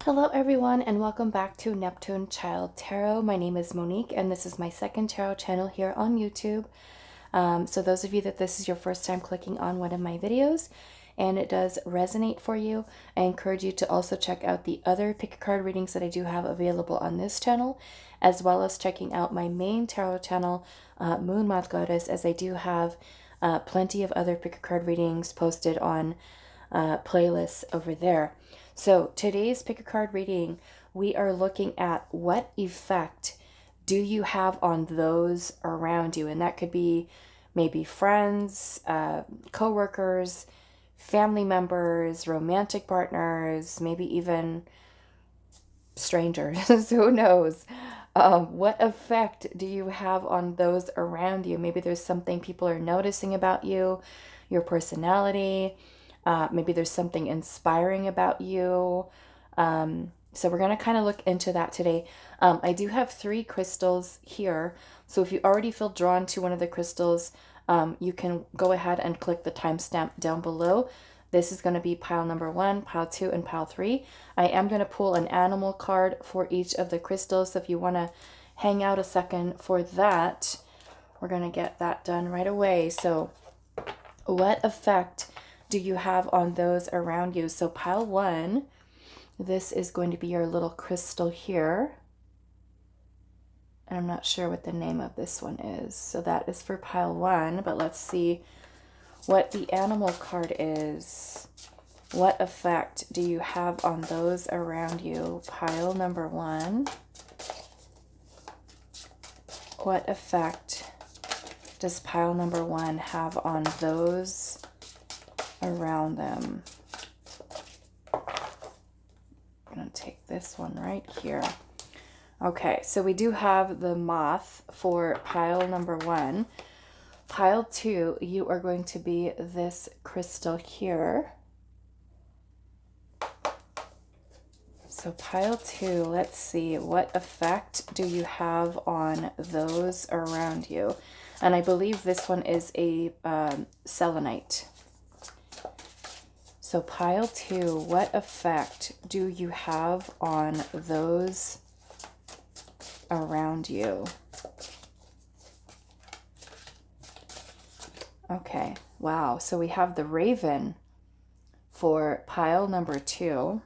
Hello everyone and welcome back to Neptune Child Tarot. My name is Monique and this is my second tarot channel here on YouTube. So those of you that this is your first time clicking on one of my videos and it does resonate for you, I encourage you to also check out the other pick a card readings that I do have available on this channel, as well as checking out my main tarot channel, Moon Moth Goddess, as I do have plenty of other pick a card readings posted on playlists over there. So today's pick a card reading, we are looking at what effect do you have on those around you, and that could be maybe friends, co-workers, family members, romantic partners, maybe even strangers. Who knows? What effect do you have on those around you? Maybe there's something people are noticing about you, your personality. Maybe there's something inspiring about you. So we're going to kind of look into that today. I do have 3 crystals here. So if you already feel drawn to one of the crystals, you can go ahead and click the timestamp down below. This is going to be pile number 1, pile 2, and pile 3. I am going to pull an animal card for each of the crystals. So if you want to hang out a second for that, we're going to get that done right away. So what effect do you have on those around you? So pile 1, this is going to be your little crystal here. And I'm not sure what the name of this one is. So that is for pile 1, but let's see what the animal card is. What effect do you have on those around you? Pile number 1. What effect does pile number 1 have on those around them? I'm going to take this one right here. Okay, so we do have the moth for pile number 1. Pile 2, you are going to be this crystal here. So pile 2, let's see, what effect do you have on those around you? And I believe this one is a selenite. So pile 2, what effect do you have on those around you? Okay, wow. So we have the raven for pile number 2.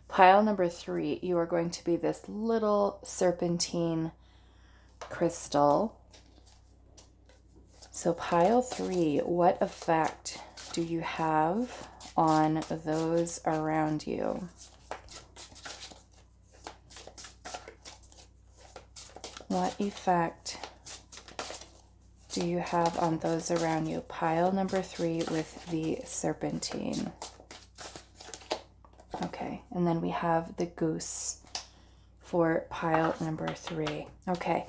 Pile number 3, you are going to be this little serpentine crystal. So pile 3, what effect do you have on those around you? What effect do you have on those around you? Pile number 3 with the serpentine. Okay, and then we have the goose for pile number 3. Okay,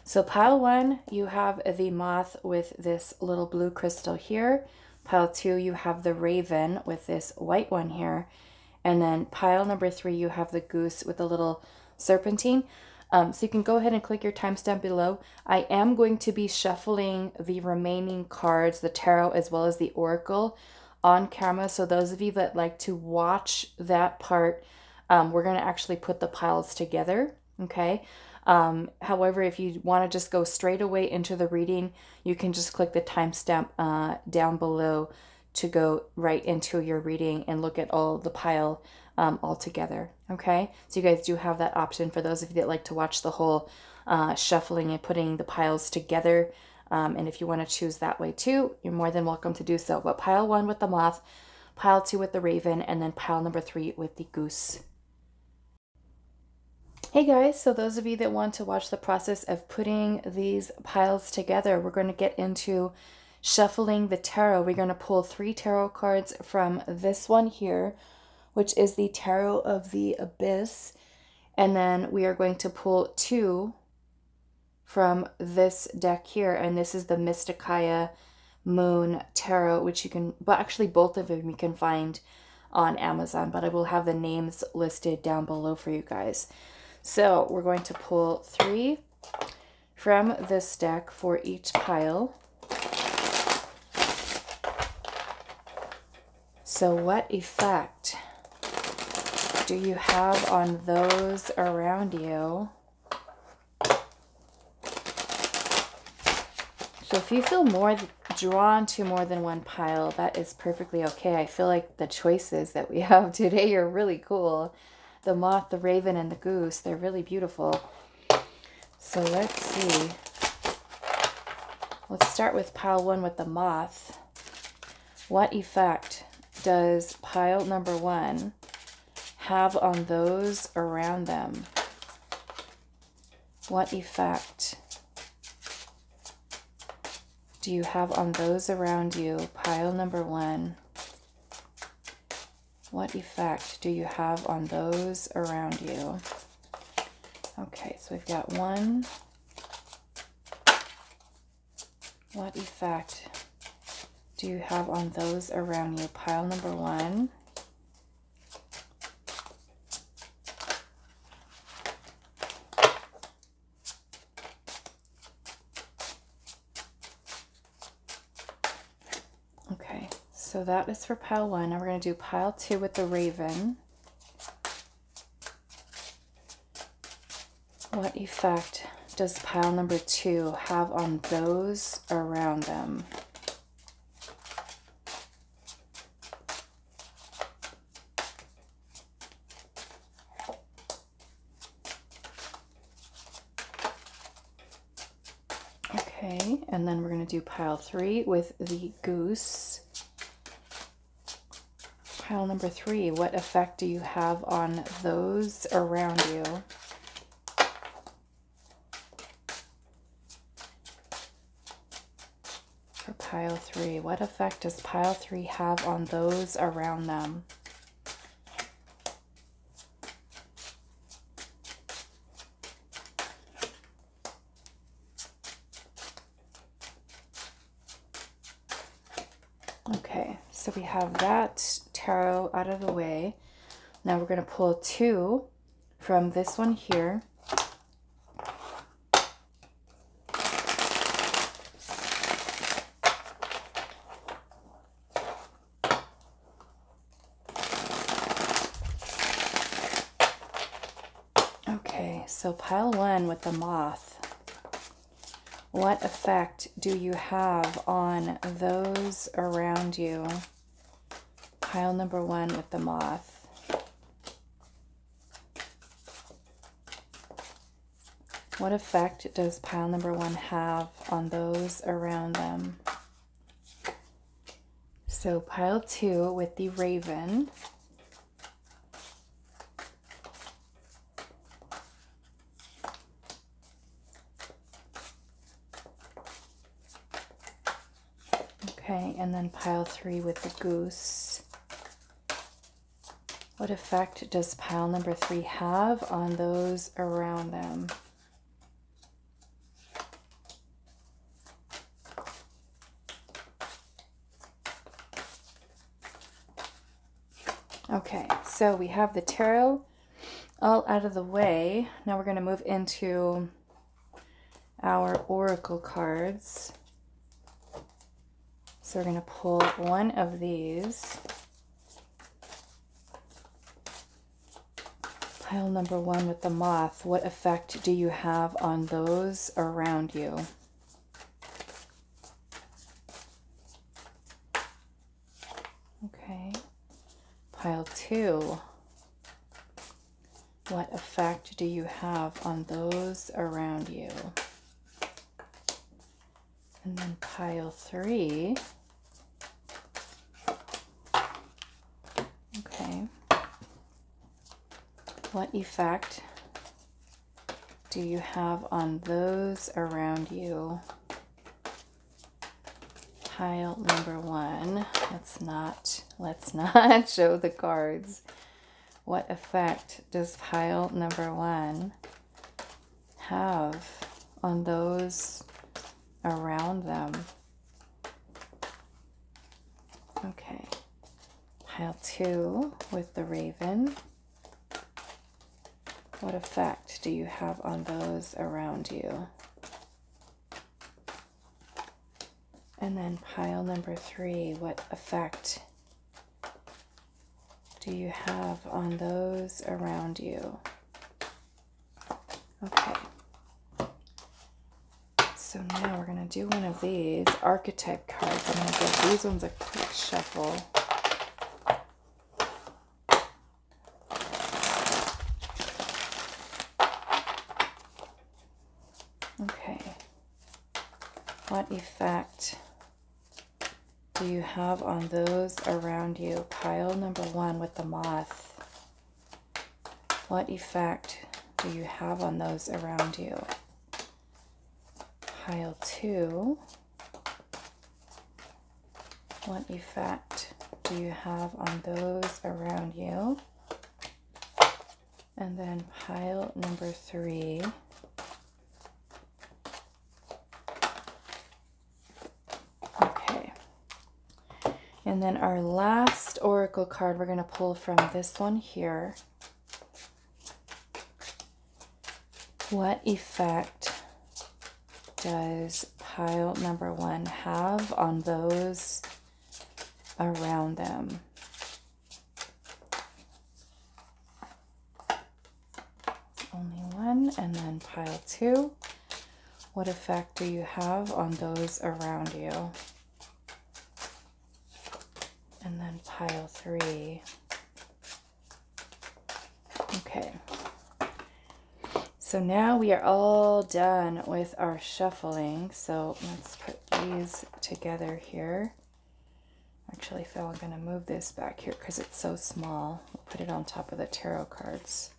so pile 1, you have the moth with this little blue crystal here. Pile 2, you have the raven with this white one here. And then pile number 3, you have the goose with a little serpentine. So you can go ahead and click your timestamp below. I am going to be shuffling the remaining cards, the tarot as well as the oracle, on camera. So those of you that like to watch that part, we're going to actually put the piles together. Okay. However, if you want to just go straight away into the reading, you can just click the timestamp down below to go right into your reading and look at all the pile all together. Okay, so you guys do have that option for those of you that like to watch the whole shuffling and putting the piles together. And if you want to choose that way too, you're more than welcome to do so. But pile 1 with the moth, pile 2 with the raven, and then pile number 3 with the goose. Hey guys, so those of you that want to watch the process of putting these piles together, we're going to get into shuffling the tarot. We're going to pull 3 tarot cards from this one here, which is the Tarot of the Abyss. And then we are going to pull 2 from this deck here. And this is the Mysticaya Moon Tarot, which you can, but actually both of them you can find on Amazon, but I will have the names listed down below for you guys. So we're going to pull 3 from this deck for each pile. So what effect do you have on those around you? So if you feel more drawn to more than one pile, that is perfectly okay. I feel like the choices that we have today are really cool. The moth, the raven, and the goose, they're really beautiful. So let's see. Let's start with pile 1 with the moth. What effect does pile number 1 have on those around them? What effect do you have on those around you? Pile number 1. What effect do you have on those around you? Okay, so we've got 1. What effect do you have on those around you? Pile number 1. Okay, so that is for pile 1. Now we're going to do pile 2 with the raven. What effect does pile number 2 have on those around them? Okay, and then we're going to do pile 3 with the goose. Pile number 3, what effect do you have on those around you? For pile 3, what effect does pile 3 have on those around them? Okay, so we have that tarot out of the way. Now we're going to pull 2 from this one here. Okay, so pile 1 with the moth. What effect do you have on those around you? Pile number 1 with the moth. What effect does pile number 1 have on those around them? So pile 2 with the raven. Okay, and then pile 3 with the goose. What effect does pile number 3 have on those around them? Okay, so we have the tarot all out of the way. Now we're going to move into our oracle cards. So we're going to pull one of these. Pile number 1 with the moth. What effect do you have on those around you? Okay. Pile 2. What effect do you have on those around you? And then pile 3. Okay. What effect do you have on those around you? Pile number 1. Let's not show the cards. What effect does pile number 1 have on those around them? Okay. Pile 2 with the raven. What effect do you have on those around you? And then pile number 3, what effect do you have on those around you? Okay. So now we're going to do one of these archetype cards. I'm going to give these ones a quick shuffle. Okay. What effect do you have on those around you? Pile number 1 with the moth. What effect do you have on those around you? Pile 2. What effect do you have on those around you? And then pile number 3. Okay. And then our last oracle card we're going to pull from this one here. What effect does pile number 1 have on those around them? Only one. And then pile 2. What effect do you have on those around you? And then pile 3. Okay. So now we are all done with our shuffling. So let's put these together here. Actually, I feel I'm going to move this back here because it's so small. We'll put it on top of the tarot cards.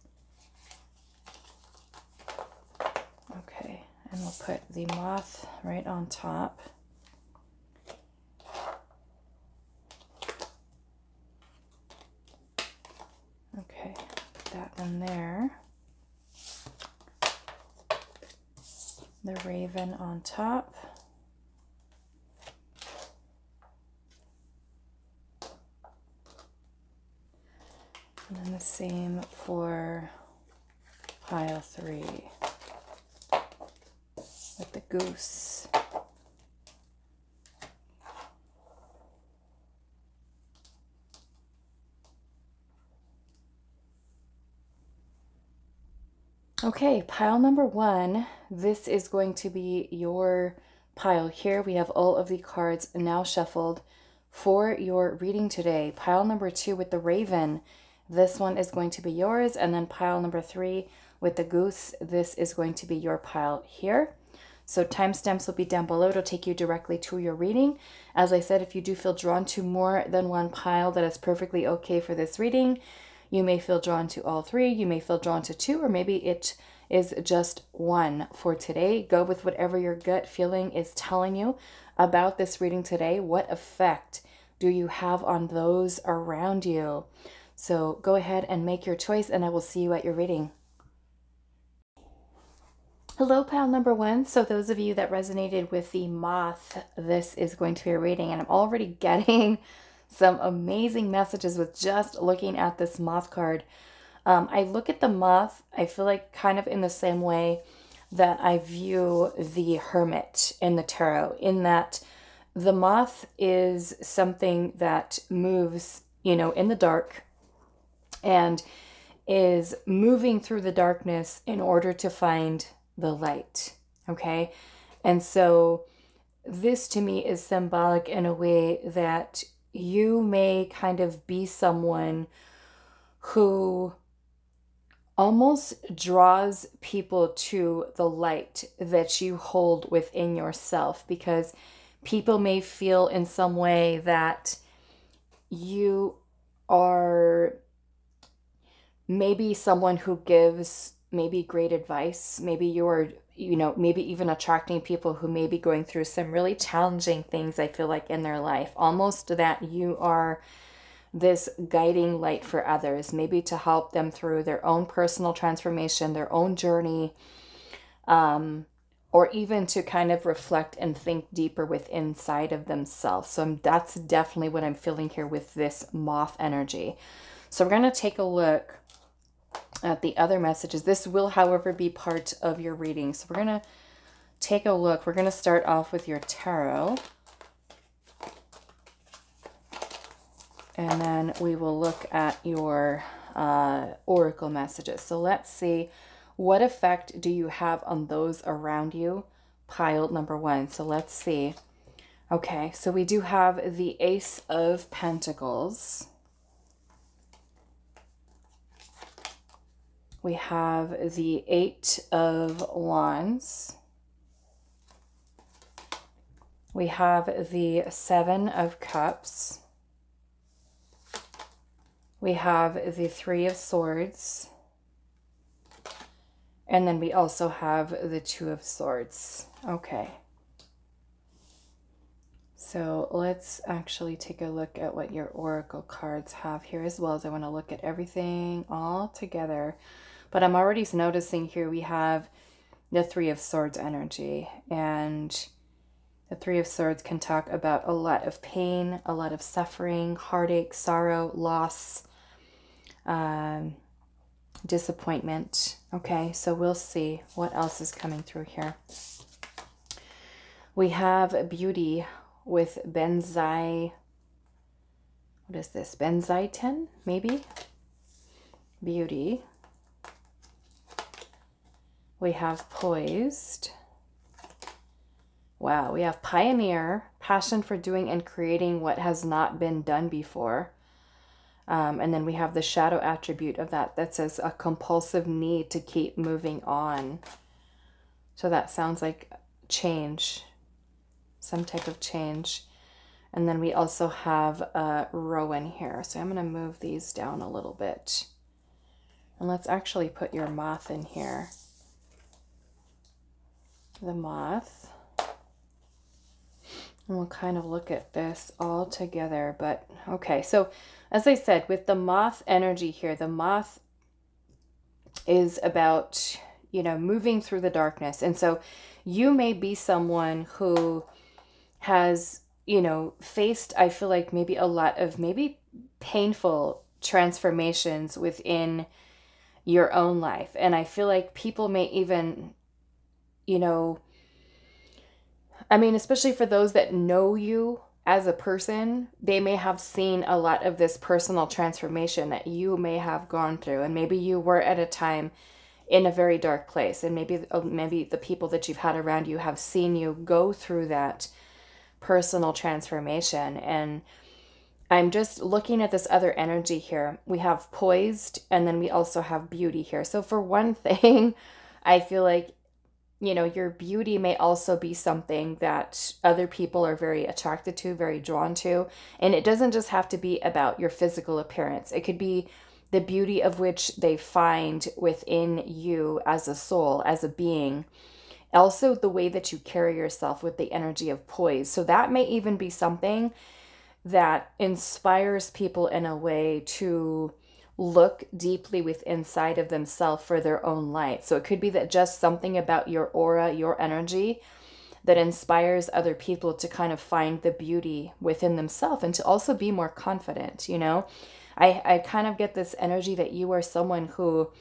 Okay, and we'll put the moth right on top. Okay, put that one there. The raven on top. And then the same for pile 3 with the goose. Okay, pile number 1, this is going to be your pile here. We have all of the cards now shuffled for your reading today. Pile number 2 with the raven, this one is going to be yours. And then pile number 3 with the goose, this is going to be your pile here. So timestamps will be down below. It'll take you directly to your reading. As I said, if you do feel drawn to more than one pile, that is perfectly okay for this reading. You may feel drawn to all 3, you may feel drawn to 2, or maybe it is just 1 for today. Go with whatever your gut feeling is telling you about this reading today. What effect do you have on those around you? So go ahead and make your choice, and I will see you at your reading. Hello, pile number 1. So those of you that resonated with the moth, this is going to be a reading, and I'm already getting some amazing messages with just looking at this moth card. I look at the moth, I feel like kind of in the same way that I view the hermit in the tarot, in that the moth is something that moves, you know, in the dark and is moving through the darkness in order to find the light. Okay. And so this to me is symbolic in a way that you may kind of be someone who almost draws people to the light that you hold within yourself, because people may feel in some way that you are maybe someone who gives maybe great advice. Maybe you're, you know, maybe even attracting people who may be going through some really challenging things, I feel like, in their life. Almost that you are this guiding light for others, maybe to help them through their own personal transformation, their own journey, or even to kind of reflect and think deeper within inside of themselves. So that's definitely what I'm feeling here with this moth energy. So we're going to take a look at the other messages. This will, however, be part of your reading. So we're going to take a look. We're going to start off with your tarot. And then we will look at your oracle messages. So let's see, what effect do you have on those around you? Pile number 1. So let's see. Okay, so we do have the Ace of Pentacles. We have the 8 of Wands. We have the 7 of Cups. We have the 3 of Swords. And then we also have the 2 of Swords. Okay. So let's actually take a look at what your oracle cards have here as well, as I want to look at everything all together. But I'm already noticing here we have the 3 of Swords energy. And the 3 of Swords can talk about a lot of pain, a lot of suffering, heartache, sorrow, loss, disappointment. Okay, so we'll see what else is coming through here. We have beauty with what is this? Benzaiten, maybe? Beauty. We have poised. Wow, we have pioneer, passion for doing and creating what has not been done before. And then we have the shadow attribute of that says a compulsive need to keep moving on. So that sounds like change, some type of change. And then we also have Rowan here. So I'm going to move these down a little bit. And let's actually put your moth in here. The moth. And we'll kind of look at this all together. But okay, so as I said, with the moth energy here, the moth is about, you know, moving through the darkness. And so you may be someone who has, you know, faced, I feel like maybe a lot of maybe painful transformations within your own life. And I feel like people may even, you know, I mean, especially for those that know you as a person, they may have seen a lot of this personal transformation that you may have gone through. And maybe you were at a time in a very dark place. And maybe the people that you've had around you have seen you go through that personal transformation. And I'm just looking at this other energy here. We have poised, and then we also have beauty here. So for one thing, I feel like, you know, your beauty may also be something that other people are very attracted to, very drawn to. And it doesn't just have to be about your physical appearance. It could be the beauty of which they find within you as a soul, as a being. Also, the way that you carry yourself with the energy of poise. So that may even be something that inspires people in a way to look deeply within inside of themselves for their own light. So it could be that just something about your aura, your energy, that inspires other people to kind of find the beauty within themselves and to also be more confident, you know? I kind of get this energy that you are someone who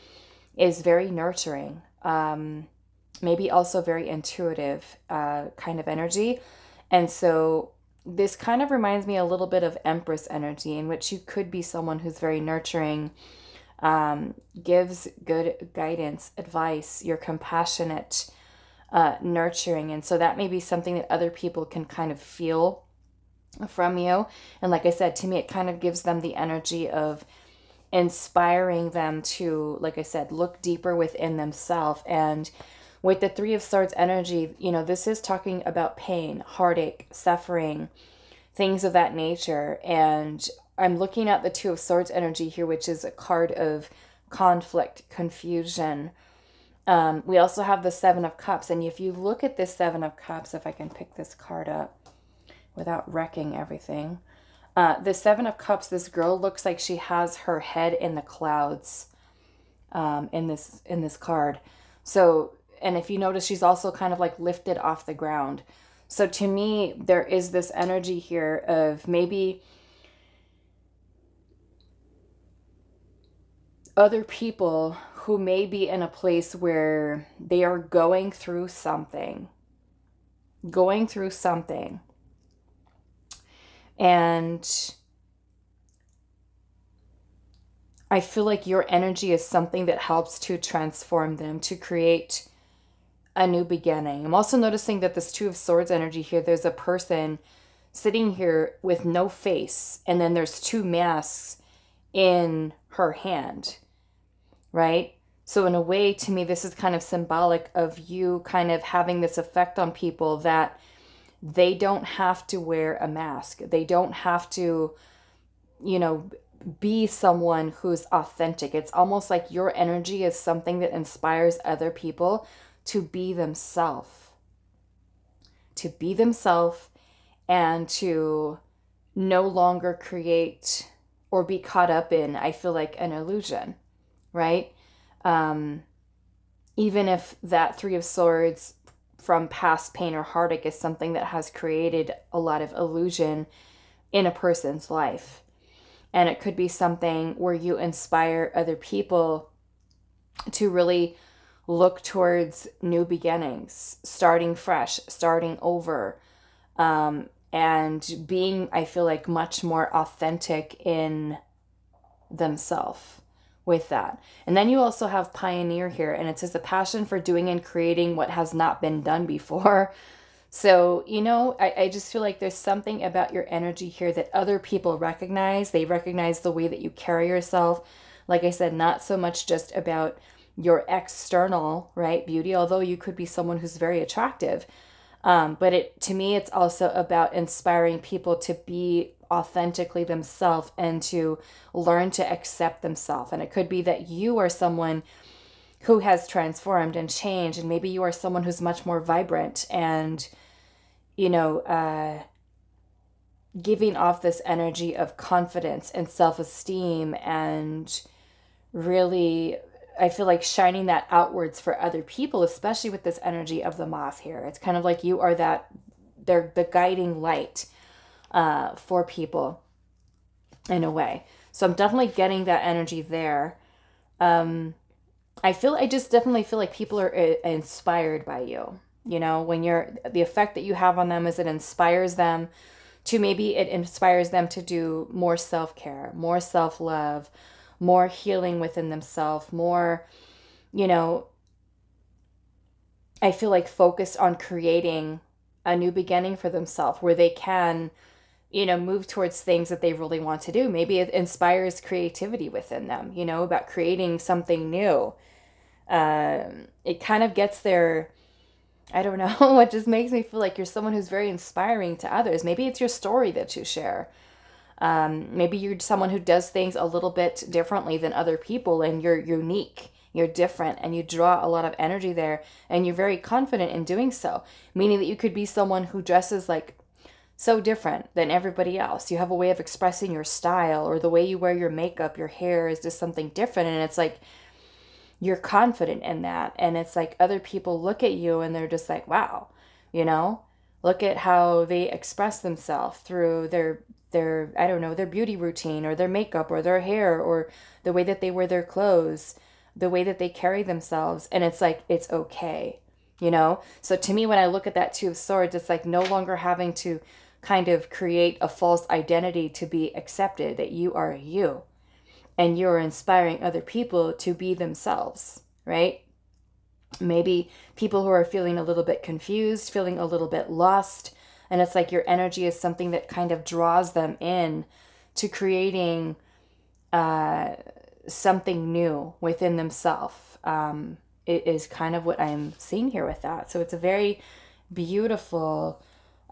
is very nurturing, maybe also very intuitive kind of energy. And so this kind of reminds me a little bit of Empress energy, in which you could be someone who's very nurturing, gives good guidance, advice, you're compassionate, nurturing. And so that may be something that other people can kind of feel from you. And like I said, to me, it kind of gives them the energy of inspiring them to, like I said, look deeper within themselves. And with the 3 of Swords energy, you know, this is talking about pain, heartache, suffering, things of that nature. And I'm looking at the 2 of Swords energy here, which is a card of conflict, confusion. We also have the 7 of Cups. And if you look at this 7 of Cups, if I can pick this card up without wrecking everything. The 7 of Cups, this girl looks like she has her head in the clouds in this card. So, and if you notice, she's also kind of like lifted off the ground. So to me, there is this energy here of maybe other people who may be in a place where they are going through something. And I feel like your energy is something that helps to transform them, to create a new beginning. I'm also noticing that this Two of Swords energy here, there's a person sitting here with no face, and then there's two masks in her hand, right? So in a way, to me, this is kind of symbolic of you kind of having this effect on people that they don't have to wear a mask. They don't have to, you know, be someone who's authentic. It's almost like your energy is something that inspires other people to be themselves. To be themselves and to no longer create or be caught up in, I feel like, an illusion, right? Even if that Three of Swords from past pain or heartache is something that has created a lot of illusion in a person's life. And it could be something where you inspire other people to really look towards new beginnings, starting fresh, starting over, and being, I feel like, much more authentic in themselves with that. And then you also have Pioneer here, and it says a passion for doing and creating what has not been done before. So, you know, I just feel like there's something about your energy here that other people recognize. They recognize the way that you carry yourself. Like I said, not so much just about your external, right, beauty, although you could be someone who's very attractive. But to me, it's also about inspiring people to be authentically themselves and to learn to accept themselves. And it could be that you are someone who has transformed and changed, and maybe you are someone who's much more vibrant and, you know, giving off this energy of confidence and self-esteem and really, I feel like, shining that outwards for other people, especially with this energy of the moth here. It's kind of like you are they're the guiding light for people in a way. So I'm definitely getting that energy there. I just definitely feel like people are inspired by you. You know, when the effect that you have on them is it inspires them to, maybe it inspires them to do more self-care, more self-love, more healing within themselves, more, you know, I feel like focused on creating a new beginning for themselves where they can, you know, move towards things that they really want to do. Maybe it inspires creativity within them, you know, about creating something new. It kind of gets their, I don't know, it just makes me feel like you're someone who's very inspiring to others. Maybe it's your story that you share. Maybe you're someone who does things a little bit differently than other people, and you're unique, you're different, and you draw a lot of energy there, and you're very confident in doing so, meaning that you could be someone who dresses like so different than everybody else. You have a way of expressing your style, or the way you wear your makeup, your hair is just something different, and it's like you're confident in that, and it's like other people look at you and they're just like, wow, you know, look at how they express themselves through their I don't know, their beauty routine or their makeup or their hair or the way that they wear their clothes, the way that they carry themselves. And it's like, it's okay, you know? So to me, when I look at that Two of Swords, it's like no longer having to kind of create a false identity to be accepted, that you are you and you're inspiring other people to be themselves, right? Maybe people who are feeling a little bit confused, feeling a little bit lost, and it's like your energy is something that kind of draws them in to creating something new within themselves. It is kind of what I'm seeing here with that. So it's a very beautiful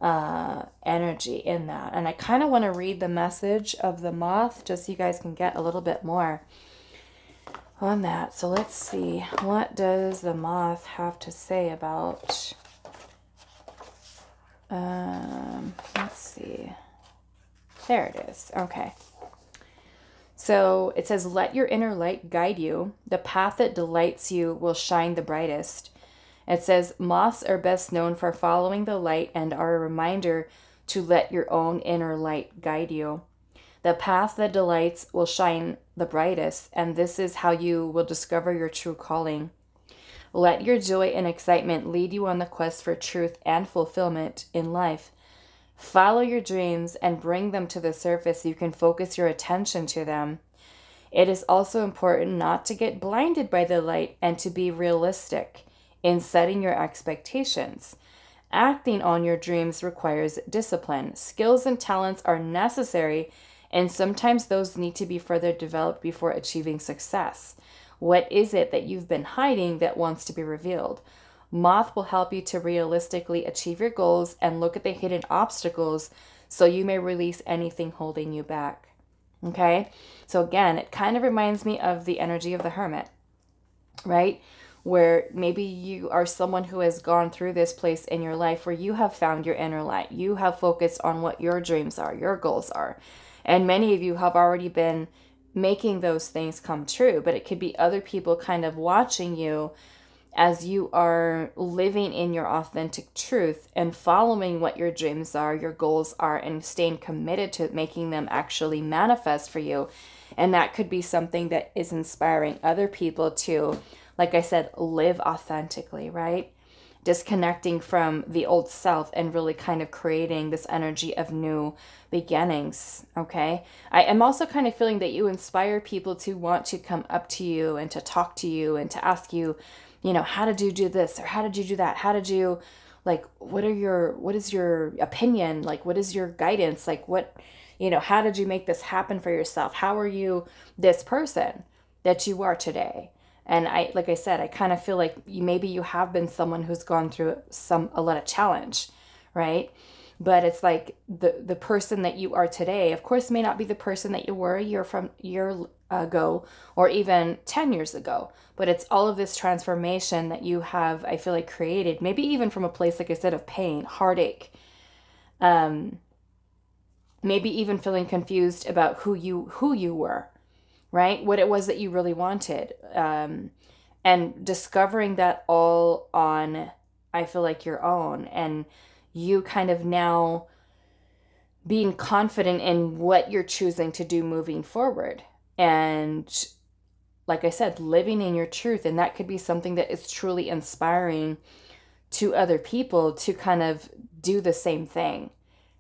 energy in that. And I kind of want to read the message of the moth just so you guys can get a little bit more on that. So let's see. What does the moth have to say about... let's see. There it is. Okay. So it says, let your inner light guide you. The path that delights you will shine the brightest. It says, moths are best known for following the light and are a reminder to let your own inner light guide you. The path that delights will shine the brightest, and this is how you will discover your true calling. Let your joy and excitement lead you on the quest for truth and fulfillment in life. Follow your dreams and bring them to the surface so you can focus your attention to them. It is also important not to get blinded by the light and to be realistic in setting your expectations. Acting on your dreams requires discipline. Skills and talents are necessary, and sometimes those need to be further developed before achieving success. What is it that you've been hiding that wants to be revealed? Moth will help you to realistically achieve your goals and look at the hidden obstacles so you may release anything holding you back. Okay? So again, it kind of reminds me of the energy of the hermit, right? Where maybe you are someone who has gone through this place in your life where you have found your inner light. You have focused on what your dreams are, your goals are. And many of you have already been making those things come true, but it could be other people kind of watching you as you are living in your authentic truth and following what your dreams are, your goals are, and staying committed to making them actually manifest for you. And that could be something that is inspiring other people to, like I said, live authentically, right? Disconnecting from the old self and really kind of creating this energy of new beginnings, okay? I am also kind of feeling that you inspire people to want to come up to you and to talk to you and to ask you, how did you do this? Or how did you do that? How did you, what is your opinion? Like, what is your guidance? Like, how did you make this happen for yourself? How are you this person that you are today? And like I said, I kind of feel like maybe you have been someone who's gone through a lot of challenge, right? But it's like the person that you are today, of course, may not be the person that you were a year ago or even 10 years ago. But it's all of this transformation that you have, I feel like, created, maybe even from a place, like I said, of pain, heartache, maybe even feeling confused about who you were. Right? What it was that you really wanted. And discovering that all on, I feel like, your own. And you kind of now being confident in what you're choosing to do moving forward. And like I said, living in your truth. And that could be something that is truly inspiring to other people to kind of do the same thing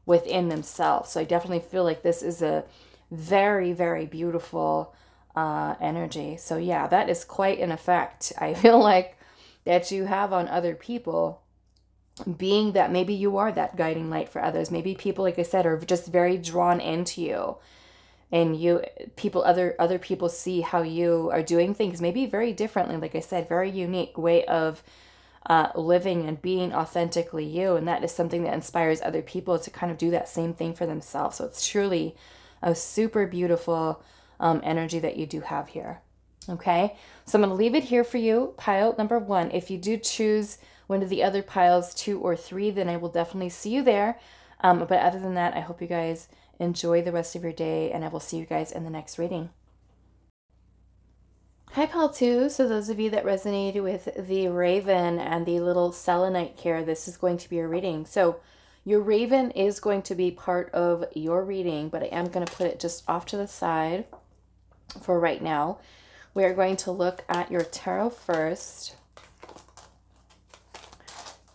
within themselves. So I definitely feel like this is a very, very beautiful energy. So yeah, that is quite an effect, I feel like, that you have on other people, being that maybe you are that guiding light for others. Maybe people, like I said, are just very drawn into you, and other people see how you are doing things maybe very differently. Like I said, very unique way of living and being authentically you. And that is something that inspires other people to kind of do that same thing for themselves. So it's truly a super beautiful energy that you do have here. Okay, so I'm going to leave it here for you, pile number 1. If you do choose one of the other piles, 2 or 3, then I will definitely see you there. But other than that, I hope you guys enjoy the rest of your day, and I will see you guys in the next reading. Hi, pile 2. So those of you that resonated with the raven and the little selenite here, this is going to be your reading. So your raven is going to be part of your reading, but I am going to put it just off to the side for right now. We are going to look at your tarot first,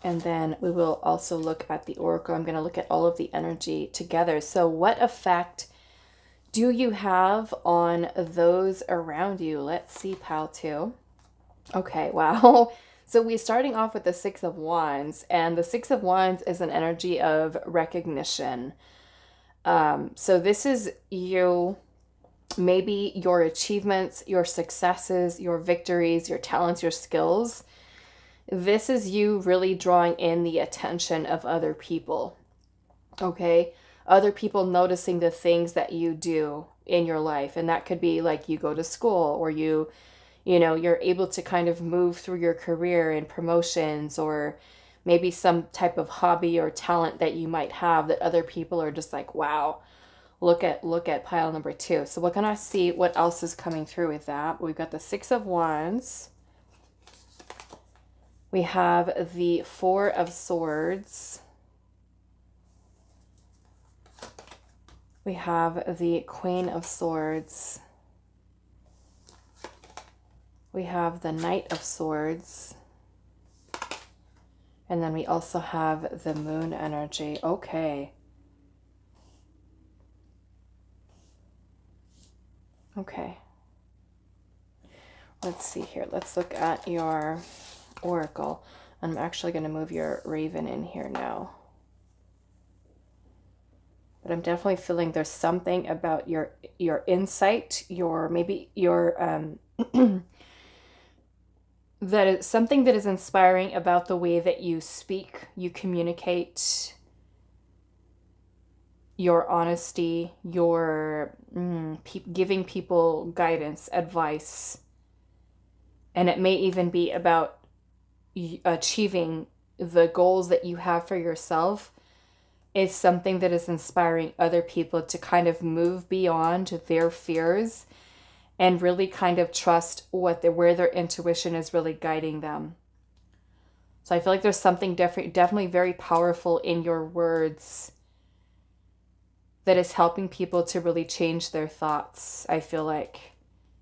and then we will also look at the oracle. I'm going to look at all of the energy together. So what effect do you have on those around you? Let's see, pile 2. Okay, wow. So we're starting off with the 6 of Wands, and the 6 of Wands is an energy of recognition. So this is you, maybe your achievements, your successes, your victories, your talents, your skills. This is you really drawing in the attention of other people, okay? Other people noticing the things that you do in your life. And that could be like you go to school, or you're able to kind of move through your career and promotions, or maybe some type of hobby or talent that you might have that other people are just like, wow, look at pile number 2. So we're going to see what else is coming through with that. We've got the 6 of Wands. We have the 4 of Swords. We have the Queen of Swords. We have the Knight of Swords. And then we also have the Moon energy. Okay. Okay. Let's see here. Let's look at your oracle. I'm actually going to move your raven in here now. But I'm definitely feeling there's something about your insight, maybe your that is something that is inspiring about the way that you speak, you communicate, your honesty, your giving people guidance, advice. And it may even be about achieving the goals that you have for yourself is something that is inspiring other people to kind of move beyond their fears and really kind of trust where their intuition is really guiding them. So I feel like there's something definitely very powerful in your words that is helping people to really change their thoughts. I feel like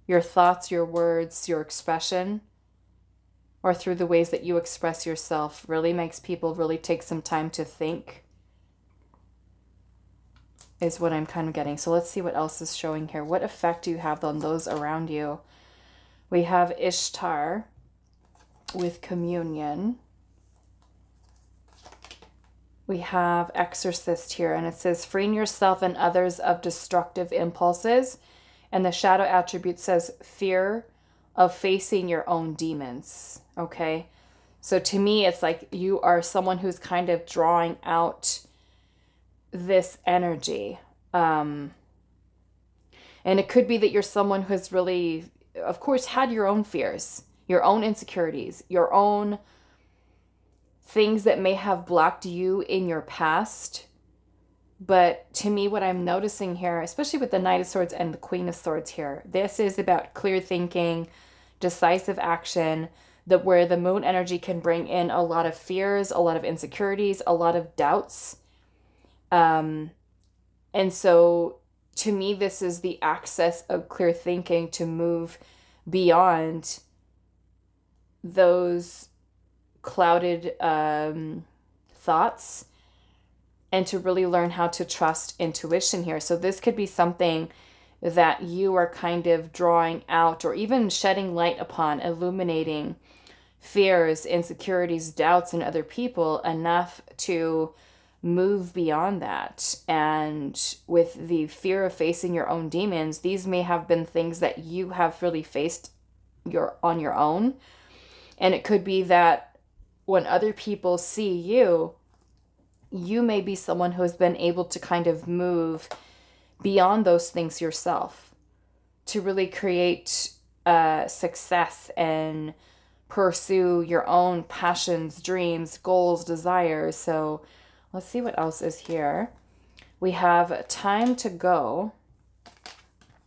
your thoughts, your words, your expression, or through the ways that you express yourself really makes people really take some time to think, is what I'm kind of getting. So let's see what else is showing here. What effect do you have on those around you? We have Ishtar with communion. We have Exorcist here, and it says, freeing yourself and others of destructive impulses. And the shadow attribute says, fear of facing your own demons. Okay. So to me, it's like you are someone who's kind of drawing out this energy. And it could be that you're someone who's really, of course, had your own fears, your own insecurities, your own things that may have blocked you in your past. But to me, what I'm noticing here, especially with the Knight of Swords and the Queen of Swords here, this is about clear thinking, decisive action, that where the moon energy can bring in a lot of fears, a lot of insecurities, a lot of doubts. And so to me, this is the access of clear thinking to move beyond those clouded thoughts and to really learn how to trust intuition here. So this could be something that you are kind of drawing out or even shedding light upon, illuminating fears, insecurities, doubts in other people enough to move beyond that. And with the fear of facing your own demons, these may have been things that you have really faced on your own. And it could be that when other people see you, you may be someone who has been able to kind of move beyond those things yourself to really create success and pursue your own passions, dreams, goals, desires. So let's see what else is here. We have time to go.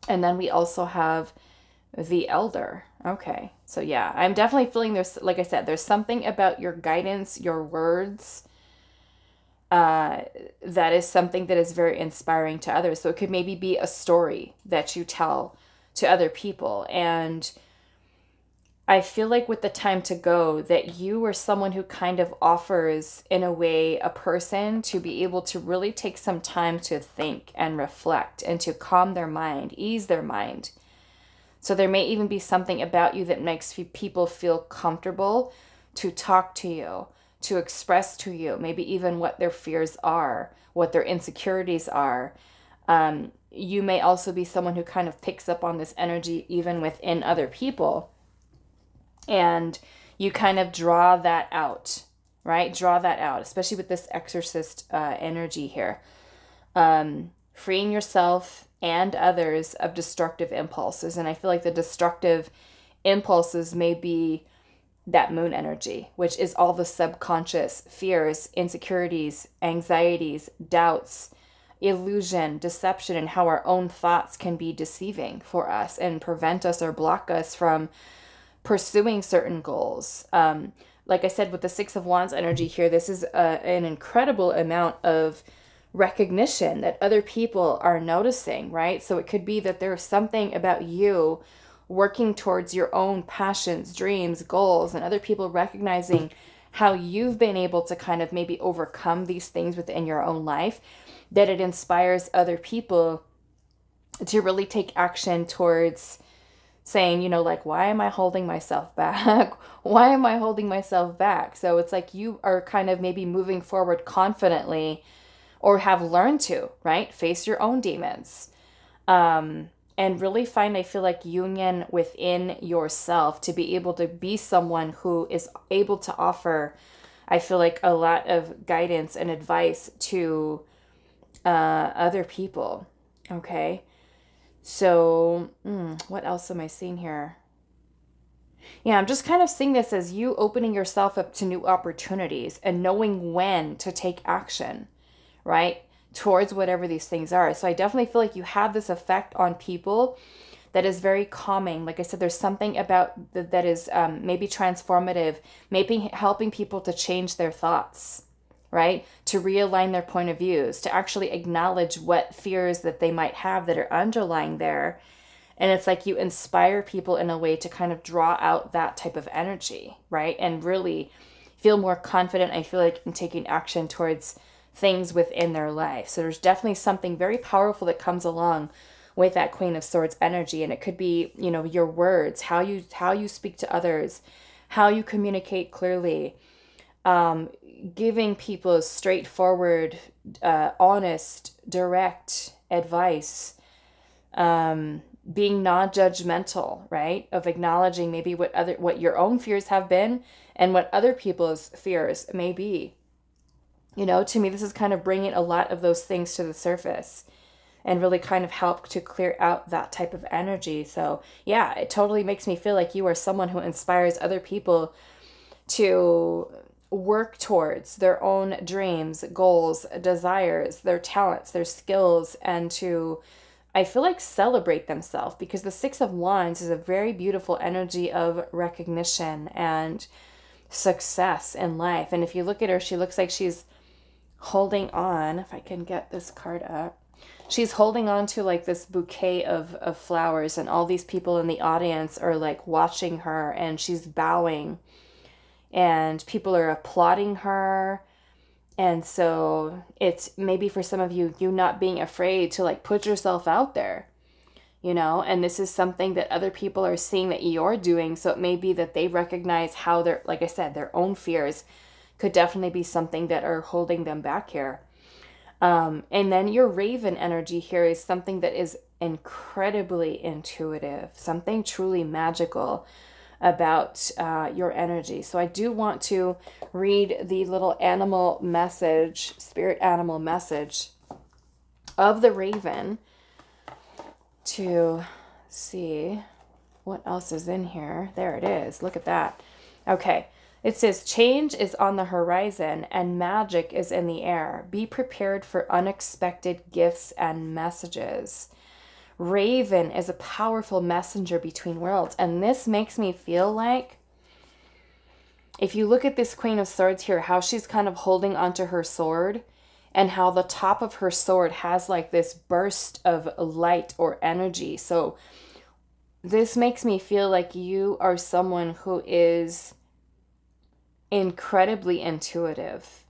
And then we also have the Elder. Okay. So yeah, I'm definitely feeling there's, like I said, there's something about your guidance, your words, that is something that is very inspiring to others. So it could maybe be a story that you tell to other people. And I feel like with the time to go that you are someone who kind of offers, in a way, a person to be able to really take some time to think and reflect and to calm their mind, ease their mind. So there may even be something about you that makes people feel comfortable to talk to you, to express to you, maybe even what their fears are, what their insecurities are. You may also be someone who kind of picks up on this energy even within other people. And you kind of draw that out, right? Draw that out, especially with this Exorcist energy here. Freeing yourself and others of destructive impulses. And I feel like the destructive impulses may be that moon energy, which is all the subconscious fears, insecurities, anxieties, doubts, illusion, deception, and how our own thoughts can be deceiving for us and prevent us or block us from pursuing certain goals. Like I said, with the Six of Wands energy here, this is an incredible amount of recognition that other people are noticing, right? So it could be that there's something about you working towards your own passions, dreams, goals, and other people recognizing how you've been able to kind of maybe overcome these things within your own life, that it inspires other people to really take action towards saying, you know, like, why am I holding myself back? Why am I holding myself back? So it's like you are kind of maybe moving forward confidently, or have learned to, right? Face your own demons. And really find, I feel like, union within yourself to be able to be someone who is able to offer, I feel like, a lot of guidance and advice to other people. Okay. So, what else am I seeing here? Yeah, I'm just kind of seeing this as you opening yourself up to new opportunities and knowing when to take action, right? Towards whatever these things are. So I definitely feel like you have this effect on people that is very calming. Like I said, there's something about that is maybe transformative, maybe helping people to change their thoughts, right? To realign their point of views, to actually acknowledge what fears that they might have that are underlying there. And it's like you inspire people in a way to kind of draw out that type of energy, right? And really feel more confident, I feel like, in taking action towards things within their life. So there's definitely something very powerful that comes along with that Queen of Swords energy. And it could be, you know, your words, how you speak to others, how you communicate clearly, giving people straightforward, honest, direct advice, being non-judgmental, right? Of acknowledging maybe what your own fears have been and what other people's fears may be. You know, to me, this is kind of bringing a lot of those things to the surface and really kind of help to clear out that type of energy. So yeah, it totally makes me feel like you are someone who inspires other people to work towards their own dreams, goals, desires, their talents, their skills, and to, I feel like, celebrate themselves, because the Six of Wands is a very beautiful energy of recognition and success in life. And if you look at her, she looks like she's holding on, if I can get this card up, she's holding on to like this bouquet of flowers, and all these people in the audience are like watching her, and she's bowing, and people are applauding her. And so it's maybe for some of you, you not being afraid to like put yourself out there, you know, and this is something that other people are seeing that you're doing. So it may be that they recognize how they're, like I said, their own fears could definitely be something that are holding them back here. And then your Raven energy here is something that is incredibly intuitive, something truly magical about your energy. So I do want to read the little animal message, spirit animal message of the Raven to see what else is in here. There it is. Look at that. Okay. It says, change is on the horizon and magic is in the air. Be prepared for unexpected gifts and messages. Raven is a powerful messenger between worlds. And this makes me feel like, if you look at this Queen of Swords here, how she's kind of holding onto her sword, and how the top of her sword has like this burst of light or energy. So this makes me feel like you are someone who is incredibly intuitive.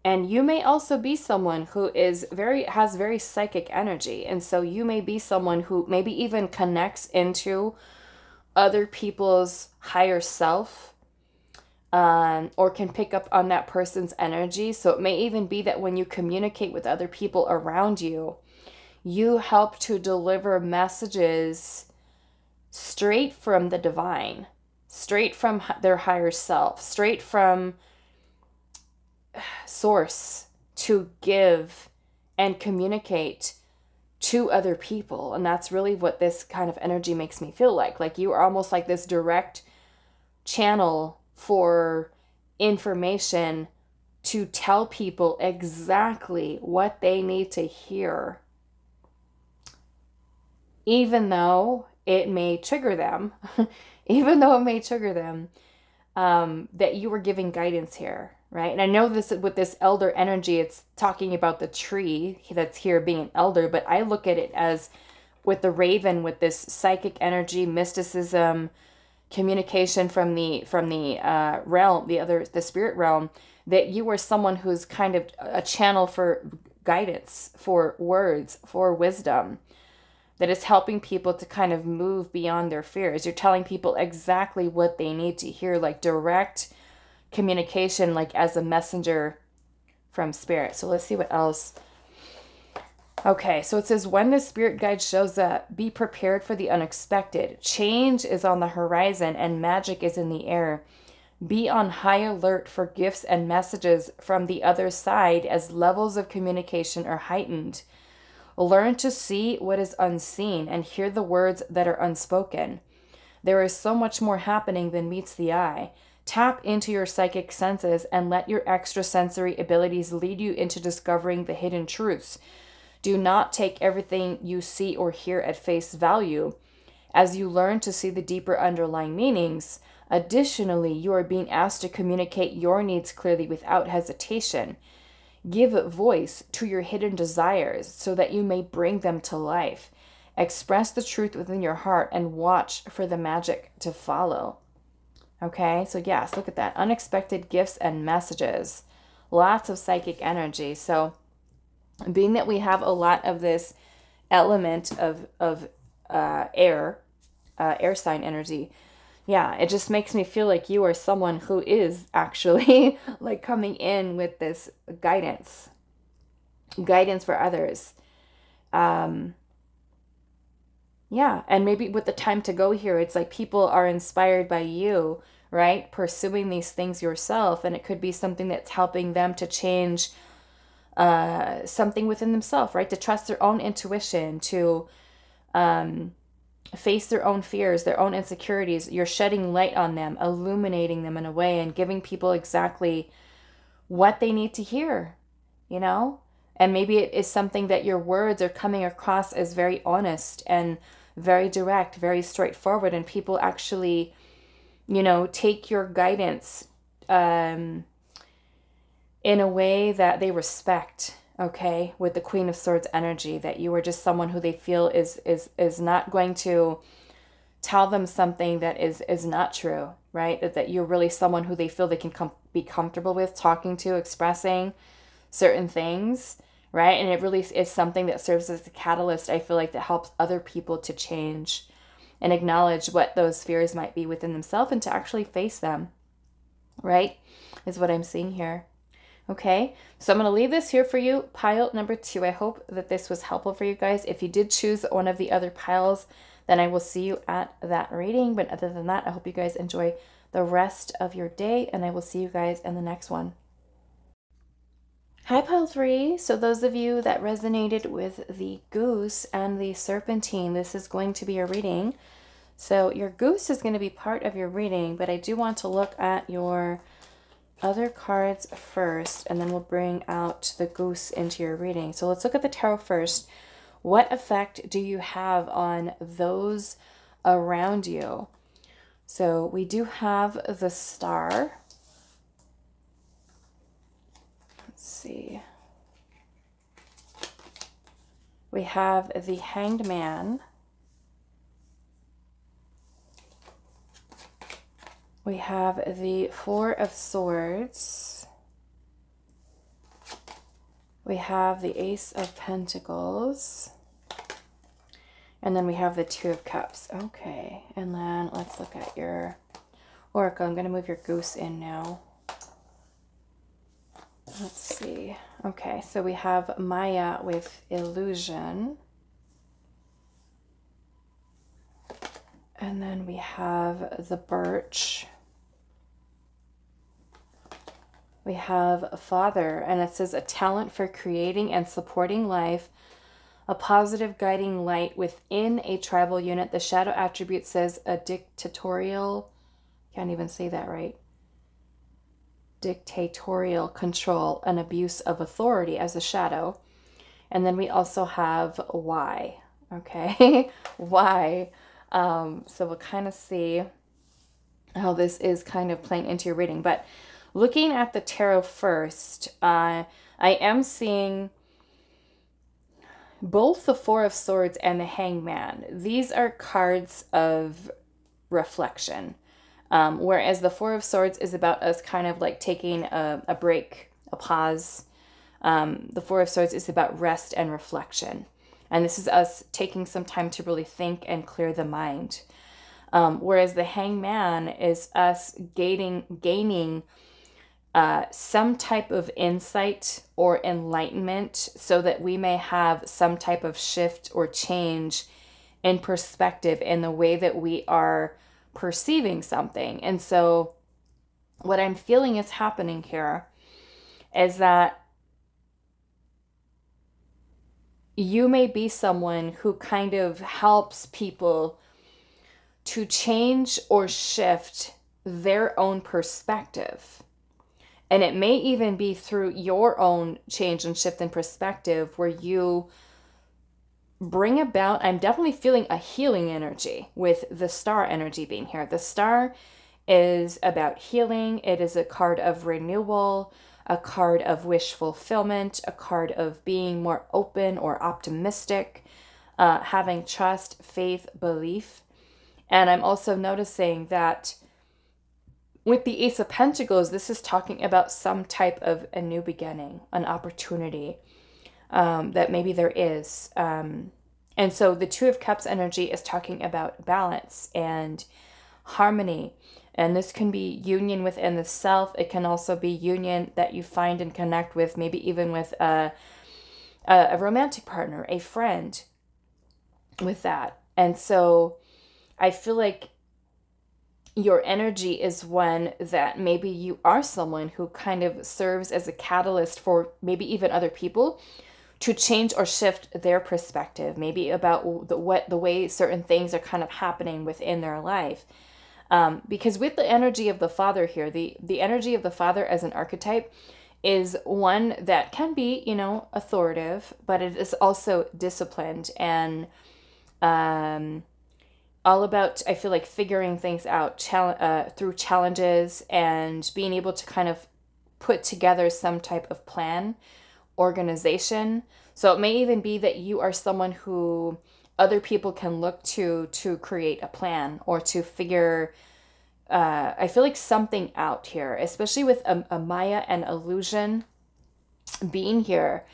And you may also be someone who is has very psychic energy. And so you may be someone who maybe even connects into other people's higher self, or can pick up on that person's energy. So it may even be that when you communicate with other people around you, you help to deliver messages straight from the divine, straight from their higher self, straight from source, to give and communicate to other people. And that's really what this kind of energy makes me feel like. Like you are almost like this direct channel for information to tell people exactly what they need to hear, even though it may trigger them, that you were giving guidance here, right? And I know this with this elder energy, it's talking about the tree that's here being an elder, but I look at it as with the Raven, with this psychic energy, mysticism, communication from the realm, the spirit realm, that you are someone who's kind of a channel for guidance, for words, for wisdom, that is helping people to kind of move beyond their fears. You're telling people exactly what they need to hear, like direct communication, like as a messenger from spirit. So let's see what else. Okay, so it says, when the spirit guide shows up, be prepared for the unexpected. Change is on the horizon and magic is in the air. Be on high alert for gifts and messages from the other side as levels of communication are heightened. Learn to see what is unseen and hear the words that are unspoken. There is so much more happening than meets the eye. Tap into your psychic senses and let your extrasensory abilities lead you into discovering the hidden truths. Do not take everything you see or hear at face value. As you learn to see the deeper underlying meanings, additionally, you are being asked to communicate your needs clearly without hesitation. Give voice to your hidden desires so that you may bring them to life. Express the truth within your heart and watch for the magic to follow. Okay, so yes, look at that. Unexpected gifts and messages. Lots of psychic energy. So being that we have a lot of this element of air sign energy, yeah, it just makes me feel like you are someone who is actually like coming in with this guidance for others. Yeah, and maybe with the time to go here, it's like people are inspired by you, right? Pursuing these things yourself, and it could be something that's helping them to change something within themselves, right? To trust their own intuition, to face their own fears, their own insecurities. You're shedding light on them, illuminating them in a way, and giving people exactly what they need to hear, you know? And maybe it is something that your words are coming across as very honest and very direct, very straightforward, and people actually, you know, take your guidance in a way that they respect, okay, with the Queen of Swords energy, that you are just someone who they feel is not going to tell them something that is not true, right? That you're really someone who they feel they can be comfortable with talking to, expressing certain things, right? And it really is something that serves as a catalyst, I feel like, that helps other people to change and acknowledge what those fears might be within themselves and to actually face them, right? Is what I'm seeing here. Okay, so I'm going to leave this here for you, pile number 2. I hope that this was helpful for you guys. If you did choose one of the other piles, then I will see you at that reading. But other than that, I hope you guys enjoy the rest of your day, and I will see you guys in the next one. Hi, pile 3. So those of you that resonated with the goose and the serpentine, this is going to be a reading. So your goose is going to be part of your reading, but I do want to look at your other cards first, and then we'll bring out the goose into your reading. So let's look at the tarot first. What effect do you have on those around you? So we do have the Star. Let's see. We have the Hanged Man. We have the Four of Swords. We have the Ace of Pentacles. And then we have the Two of Cups. Okay, and then let's look at your Oracle. I'm going to move your goose in now. Let's see. Okay, so we have Maya with Illusion. And then we have the Birch. We have a Father, and it says a talent for creating and supporting life, a positive guiding light within a tribal unit. The shadow attribute says a dictatorial, can't even say that right, dictatorial control and abuse of authority as a shadow. And then we also have Y, okay, Y. So we'll kind of see how this is kind of playing into your reading. But looking at the tarot first, I am seeing both the Four of Swords and the Hanged Man. These are cards of reflection. Whereas the Four of Swords is about us kind of like taking a break, a pause. The Four of Swords is about rest and reflection. And this is us taking some time to really think and clear the mind. Whereas the Hangman is us gaining some type of insight or enlightenment so that we may have some type of shift or change in perspective in the way that we are perceiving something. And so what I'm feeling is happening here is that you may be someone who kind of helps people to change or shift their own perspective. And it may even be through your own change and shift in perspective where you bring about, I'm definitely feeling a healing energy with the star energy being here. The star is about healing. It is a card of renewal, a card of wish fulfillment, a card of being more open or optimistic, having trust, faith, belief. And I'm also noticing that with the Ace of Pentacles, this is talking about some type of a new beginning, an opportunity that maybe there is. And so the Two of Cups energy is talking about balance and harmony. And this can be union within the self. It can also be union that you find and connect with, maybe even with a romantic partner, a friend with that. And so I feel like your energy is one that maybe you are someone who kind of serves as a catalyst for maybe even other people to change or shift their perspective, maybe about the way certain things are kind of happening within their life. Because with the energy of the Father here, the energy of the Father as an archetype is one that can be, authoritative, but it is also disciplined and all about, I feel like, figuring things out through challenges and being able to kind of put together some type of plan, organization. So it may even be that you are someone who other people can look to create a plan or to figure, I feel like, something out here, especially with a Maya and illusion being here,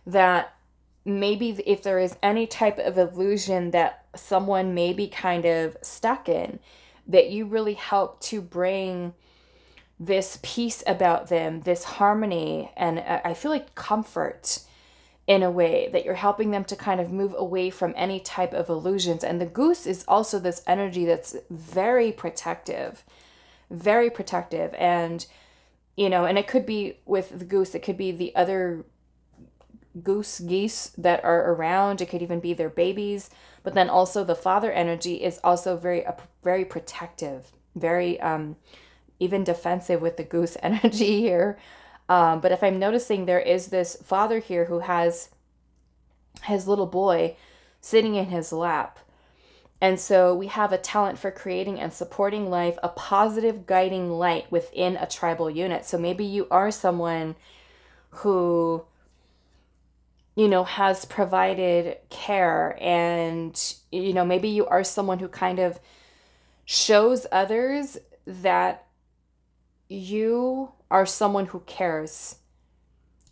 that maybe if there is any type of illusion that someone may be kind of stuck in, that you really help to bring this peace about them, this harmony, and I feel like comfort in a way that you're helping them to kind of move away from any type of illusions. And the goose is also this energy that's very protective. And, and it could be with the goose, it could be the other geese that are around. It could even be their babies. But then also the Father energy is also very protective, very even defensive with the goose energy here. But if I'm noticing, there is this Father here who has his little boy sitting in his lap. And so we have a talent for creating and supporting life, a positive guiding light within a tribal unit. So maybe you are someone who, has provided care, and, maybe you are someone who kind of shows others that you are someone who cares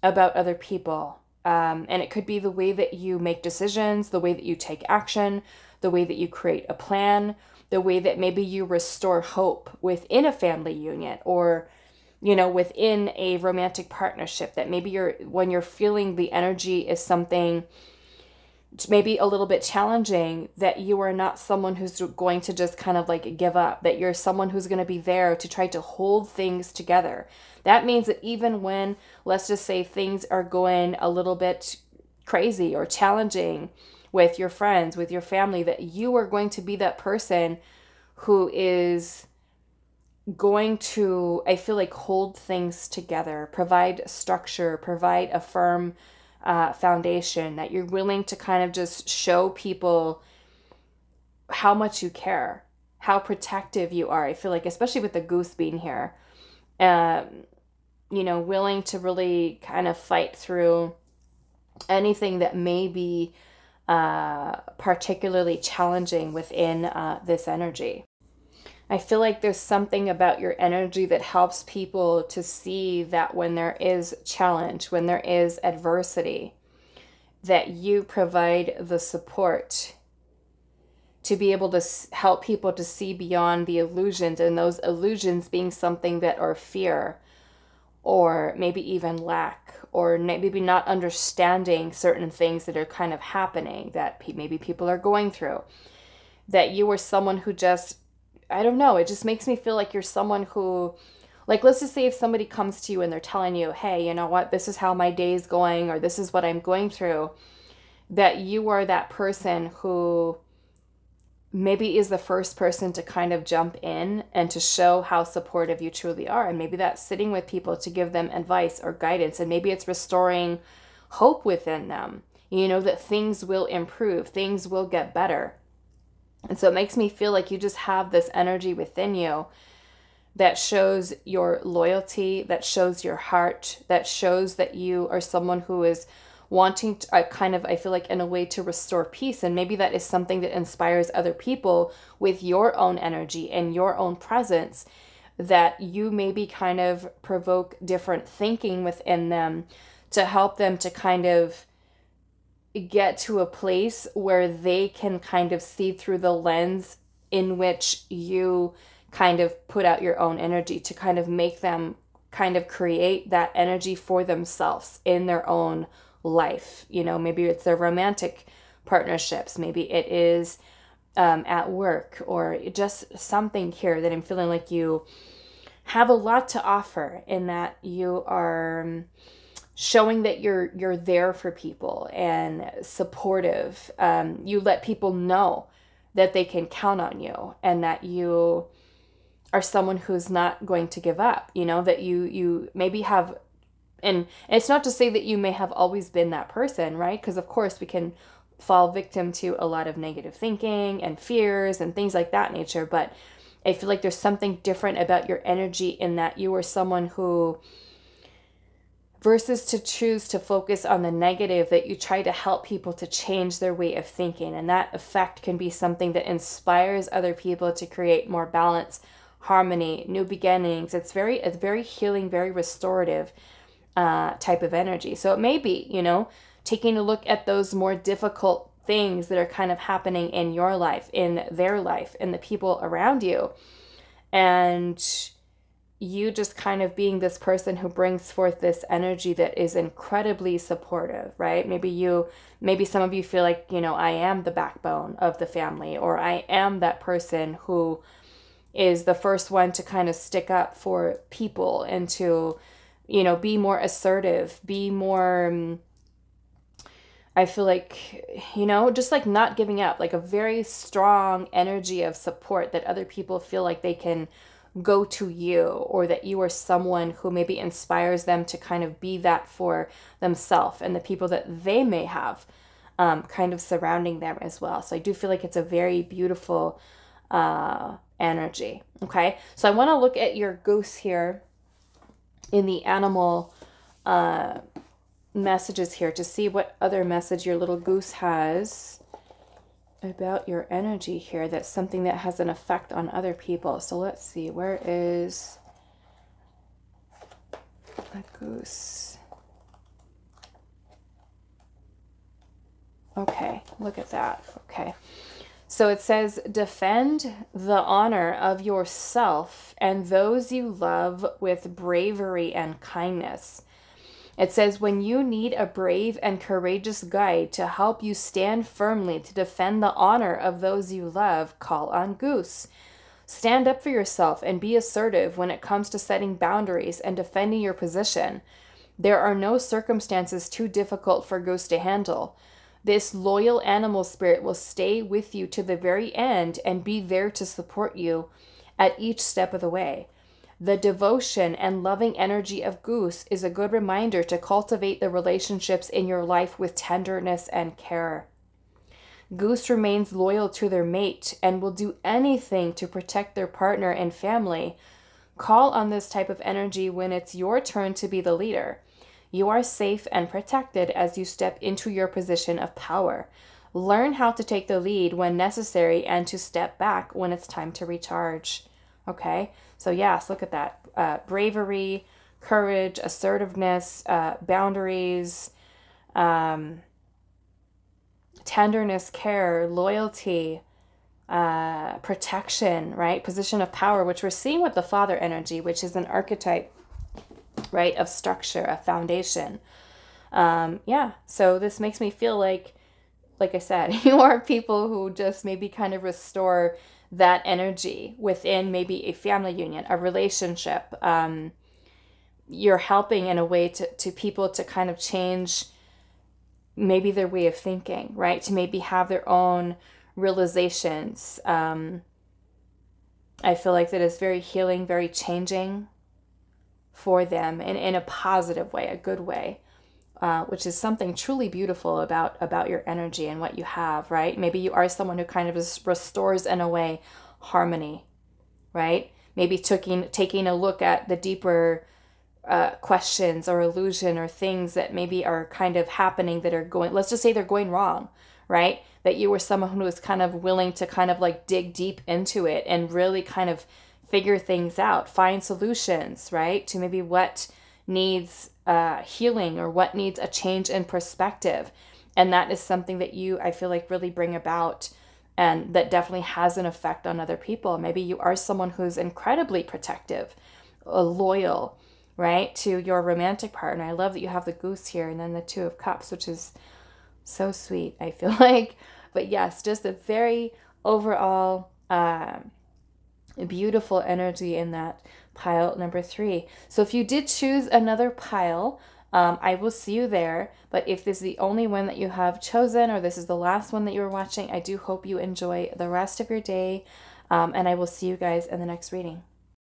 about other people. And it could be the way that you make decisions, the way that you take action, the way that you create a plan, the way that maybe you restore hope within a family unit or, within a romantic partnership, that maybe when you're feeling the energy is something maybe a little bit challenging, that you are not someone who's going to just kind of like give up, that you're someone who's going to be there to try to hold things together. That means that even when, let's just say, things are going a little bit crazy or challenging with your friends, with your family, that you are going to be that person who is going to, I feel like, hold things together, provide structure, provide a firm foundation, that you're willing to kind of just show people how much you care, how protective you are. I feel like, especially with the goose being here, willing to really kind of fight through anything that may be particularly challenging within this energy. I feel like there's something about your energy that helps people to see that when there is challenge, when there is adversity, that you provide the support to be able to help people to see beyond the illusions, and those illusions being something that are fear, or maybe even lack, or maybe not understanding certain things that are kind of happening that maybe people are going through. That you are someone who just, I don't know, it just makes me feel like you're someone who, like, let's just say if somebody comes to you and they're telling you, hey, you know what, this is how my day is going, or this is what I'm going through, that you are that person who maybe is the first person to kind of jump in and to show how supportive you truly are. And maybe that's sitting with people to give them advice or guidance. And maybe it's restoring hope within them, you know, that things will improve, things will get better. And so it makes me feel like you just have this energy within you that shows your loyalty, that shows your heart, that shows that you are someone who is wanting to, I feel like in a way to restore peace. And maybe that is something that inspires other people with your own energy and your own presence, that you maybe kind of provoke different thinking within them to help them to kind of get to a place where they can kind of see through the lens in which you kind of put out your own energy, to kind of make them kind of create that energy for themselves in their own life. You know, maybe it's their romantic partnerships, maybe it is at work, or just something here that I'm feeling like you have a lot to offer, in that you are showing that you're there for people and supportive. You let people know that they can count on you, and that you are someone who's not going to give up, you know, that you maybe have. And it's not to say that you may have always been that person, right? Because of course we can fall victim to a lot of negative thinking and fears and things like that nature. But I feel like there's something different about your energy, in that you are someone who, versus to choose to focus on the negative, that you try to help people to change their way of thinking. And that effect can be something that inspires other people to create more balance, harmony, new beginnings. It's very healing, very restorative type of energy. So it may be, you know, taking a look at those more difficult things that are kind of happening in your life, in their life, in the people around you, and you just kind of being this person who brings forth this energy that is incredibly supportive, right? Maybe some of you feel like, you know, I am the backbone of the family, or I am that person who is the first one to kind of stick up for people and to, you know, be more assertive, be more, I feel like, you know, just like not giving up, like a very strong energy of support, that other people feel like they can go to you, or that you are someone who maybe inspires them to kind of be that for themselves and the people that they may have kind of surrounding them as well. So I do feel like it's a very beautiful energy. Okay, so I want to look at your goose here in the animal messages here, to see what other message your little goose has about your energy here. That's something that has an effect on other people. So let's see, where is the goose? Okay, look at that. Okay, so it says, defend the honor of yourself and those you love with bravery and kindness. It says, when you need a brave and courageous guide to help you stand firmly to defend the honor of those you love, call on Goose. Stand up for yourself and be assertive when it comes to setting boundaries and defending your position. There are no circumstances too difficult for Goose to handle. This loyal animal spirit will stay with you to the very end and be there to support you at each step of the way. The devotion and loving energy of Goose is a good reminder to cultivate the relationships in your life with tenderness and care. Goose remains loyal to their mate and will do anything to protect their partner and family. Call on this type of energy when it's your turn to be the leader. You are safe and protected as you step into your position of power. Learn how to take the lead when necessary and to step back when it's time to recharge. Okay, so yes, look at that. Bravery, courage, assertiveness, boundaries, tenderness, care, loyalty, protection, right? Position of power, which we're seeing with the Father energy, which is an archetype, right, of structure, a foundation. Yeah, so this makes me feel like I said, you are people who just maybe kind of restore that energy within maybe a family union, a relationship. You're helping in a way to people to kind of change maybe their way of thinking, right? To maybe have their own realizations. I feel like that is very healing, very changing for them in a positive way, a good way. Which is something truly beautiful about your energy and what you have, right? Maybe you are someone who kind of restores, in a way, harmony, right? Maybe taking a look at the deeper questions or illusion or things that maybe are kind of happening that are going, let's just say they're going wrong, right? That you were someone who was kind of willing to kind of like dig deep into it and really kind of figure things out, find solutions, right? To maybe what needs healing or what needs a change in perspective. And that is something that you, I feel like, really bring about, and that definitely has an effect on other people. Maybe you are someone who's incredibly protective, loyal, right, to your romantic partner. I love that you have the goose here and then the Two of Cups, which is so sweet, I feel like. But yes, just a very overall beautiful energy in that pile number 3. So if you did choose another pile, I will see you there. But if this is the only one that you have chosen, or this is the last one that you're watching, I do hope you enjoy the rest of your day. And I will see you guys in the next reading.